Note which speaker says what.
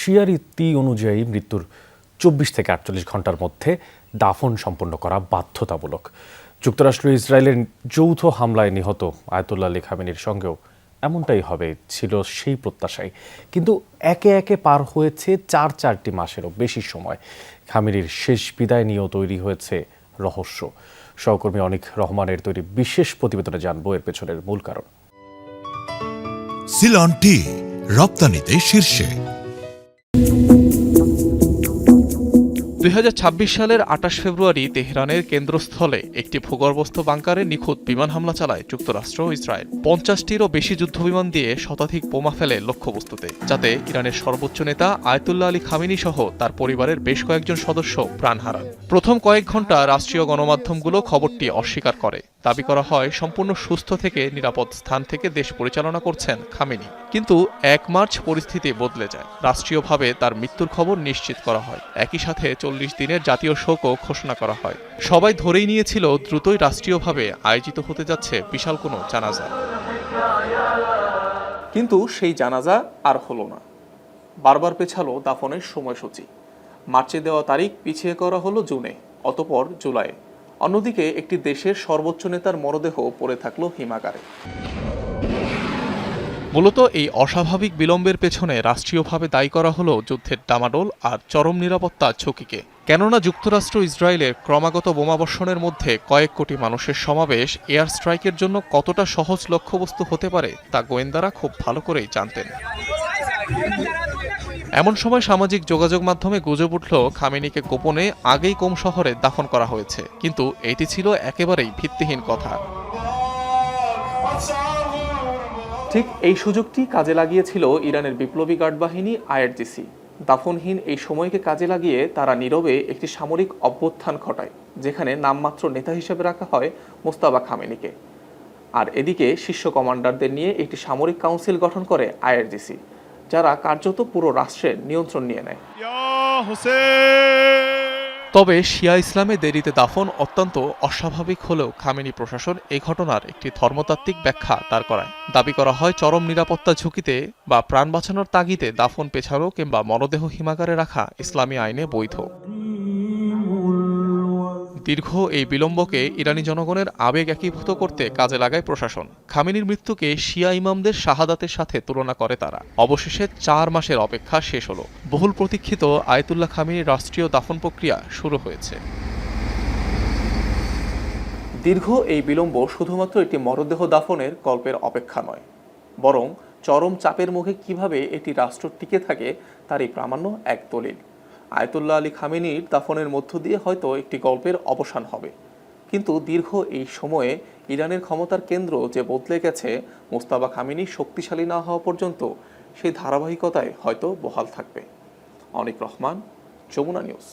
Speaker 1: শিয়া রীতি অনুযায়ী মৃত্যুর ২৪ থেকে ৪৮ ঘন্টার মধ্যে দাফন সম্পন্ন করা বাধ্যতামূলক। যুক্তরাষ্ট্র ইসরায়েলের যৌথ হামলায় নিহত আয়াতুল্লাহ আলী খামেনির সঙ্গেও এমনটাই হবে ছিল সেই প্রত্যাশাই। কিন্তু একে একে পার হয়েছে চারটি মাসেরও বেশি সময়। খামেনির শেষ বিদায় নিয়েও তৈরি হয়েছে রহস্য। সহকর্মী অনিক রহমানের তৈরি বিশেষ প্রতিবেদনে জানবো এর পেছনের মূল কারণ।
Speaker 2: সিলন টি রপ্তানিতে শীর্ষে।
Speaker 3: ২০২৬ সালের ২৮ ফেব্রুয়ারি তেহরানের কেন্দ্রস্থলে একটি ভূগর্ভস্থ বাংকারে নিখুঁত বিমান হামলা চালায় যুক্তরাষ্ট্র ও ইসরায়েল। ৫০টিরও বেশি যুদ্ধবিমান দিয়ে শতাধিক বোমা ফেলে লক্ষ্যবস্তুতে, যাতে ইরানের সর্বোচ্চ নেতা আয়াতুল্লাহ আলী খামেনি সহ তার পরিবারের বেশ কয়েকজন সদস্য প্রাণ হারান। প্রথম কয়েক ঘণ্টা রাষ্ট্রীয় গণমাধ্যমগুলো খবরটি অস্বীকার করে। দাবি করা হয় সম্পূর্ণ সুস্থ থেকে নিরাপদ স্থান থেকে দেশ পরিচালনা করছেন খামেনি। কিন্তু ১ মার্চ পরিস্থিতি বদলে যায়। রাষ্ট্রীয়ভাবে তার মৃত্যুর খবর নিশ্চিত করা হয়। একই সাথে ৪০ দিনের জাতীয় শোকও ঘোষণা করা হয়। সবাই ধরেই নিয়েছিল দ্রুতই রাষ্ট্রীয়ভাবে আয়োজিত হতে যাচ্ছে বিশাল কোনো জানাজা। কিন্তু সেই জানাজা আর হলো না। বারবার পেছালো দাফনের সময়সূচি। মার্চে দেওয়া তারিখ পিছিয়ে করা হলো জুনে, অতঃপর জুলাইয়ে। অন্যদিকে একটি দেশের সর্বোচ্চ নেতার মরদেহ পড়ে থাকলো হিমাগারে। মূলত এই অস্বাভাবিক বিলম্বের পেছনে রাষ্ট্রীয়ভাবে দায়ী করা হলো যুদ্ধের ডামাডোল আর চরম নিরাপত্তা ঝুঁকিকে। কেননা যুক্তরাষ্ট্র ইসরায়েলের ক্রমাগত বোমাবর্ষণের মধ্যে কয়েক কোটি মানুষের সমাবেশ এয়ার স্ট্রাইকের জন্য কতটা সহজ লক্ষ্যবস্তু হতে পারে তা গোয়েন্দারা খুব ভালো করেই জানতেন। এমন সময় সামাজিক যোগাযোগ মাধ্যমে গুজব উঠল খামেনিকে গোপনে আগেই কোম শহরে দাফন করা হয়েছে। কিন্তু এটি ছিল একেবারেই ভিত্তিহীন কথা। ঠিক এই সুযোগটি কাজে লাগিয়েছিল ইরানের বিপ্লবী গার্ড বাহিনী আইআরজিসি। দাফনহীন এই সময়কে কাজে লাগিয়ে তারা নীরবে একটি সামরিক অভ্যুত্থান ঘটায়, যেখানে নামমাত্র নেতা হিসেবে রাখা হয় মোস্তাফা খামেনিকে। আর এদিকে শীর্ষ কমান্ডারদের নিয়ে একটি সামরিক কাউন্সিল গঠন করে আইআরজিসি, যারা কার্যত পুরো রাষ্ট্রের নিয়ন্ত্রণ নিয়ে নেয়। তবে শিয়া ইসলামে দেরিতে দাফন অত্যন্ত অস্বাভাবিক হলেও খামেনি প্রশাসন এই ঘটনার একটি ধর্মতাত্ত্বিক ব্যাখ্যা দাঁড় করায়। দাবি করা হয় চরম নিরাপত্তা ঝুঁকিতে বা প্রাণ বাঁচানোর তাগিদে দাফন পেছানো কিংবা মরদেহ হিমাগারে রাখা ইসলামী আইনে বৈধ। দীর্ঘ এই বিলম্বকে ইরানি জনগণের আবেগ একীভূত করতে কাজে লাগায় প্রশাসন। খামেনির মৃত্যুকে শিয়া ইমামদের শাহাদাতের সাথে তুলনা করে তারা। অবশেষে ৪ মাসের অপেক্ষা শেষ হলো। বহুল প্রতীক্ষিত আয়াতুল্লাহ খামেনির রাষ্ট্রীয় দাফন প্রক্রিয়া শুরু হয়েছে। দীর্ঘ এই বিলম্ব শুধুমাত্র একটি মরদেহ দাফনের গল্পের অপেক্ষা নয়, বরং চরম চাপের মুখে কিভাবে একটি রাষ্ট্র টিকে থাকে তারই প্রামাণ্য এক দলিল। আয়াতুল্লাহ আলী খামেনির দাফনের মধ্য দিয়ে হয়তো একটি গল্পের অবসান হবে, কিন্তু দীর্ঘ এই সময়ে ইরানের ক্ষমতার কেন্দ্র যে বদলে গেছে, মোস্তাফা খামেনি শক্তিশালী না হওয়া পর্যন্ত সেই ধারাবাহিকতায় হয়তো বহাল থাকবে। অনিক রহমান, যমুনা নিউজ।